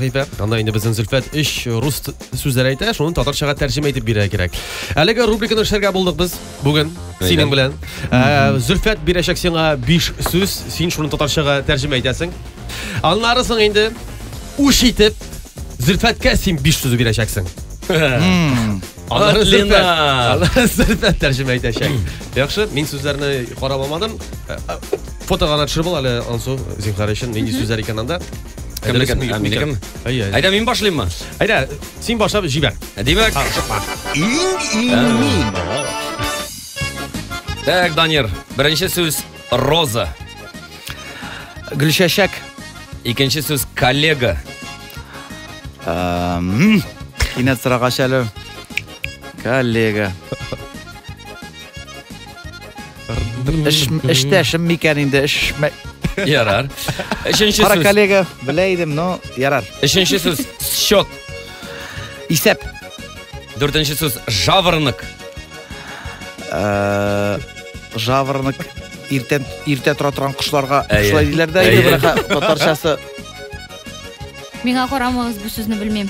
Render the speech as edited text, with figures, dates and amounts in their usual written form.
Анда инде безнең Зөлфәт рус сүзләр әйтә, шуны татарчага тәрҗемә итеп бирә кирәк. Әлеге рубриканы эшләргә булдык без бүген синең белән. Зөлфәт бирәчәк сиңа 5 сүз, син шуны татарчага тәрҗемә итәсең. Аннары соң инде уш итеп Зөлфәткә син 5 сүз бирәчәксең. Зөлфәт тәрҗемә итәчәк. Яхшы, мин сүзләрне карап алмадым. Фотоганы төшереп ал әле ансу зинһар өчен нинди сүзләр икән анда. Минекем? Айда мин башлыйммы? Айда, син башлап җибәр. Димәк. Так, Данир, беренче сүз роза. Гөлчәчәк. Икенче сүз коллега. Кинәт сорагач әле. Коллега. Эштәшем микән инде, Ярар. Өченче Кара сүз. коллега, беләйдем, но ярар. Өченче сүз счет. Исәп. Дүртенче сүз жаворонок. Жаворонок иртә тора торган кошларга Әйе. шулай диләр дә инде бирәк татарчасы. Миңа карамагыз, бу сүзне белмим.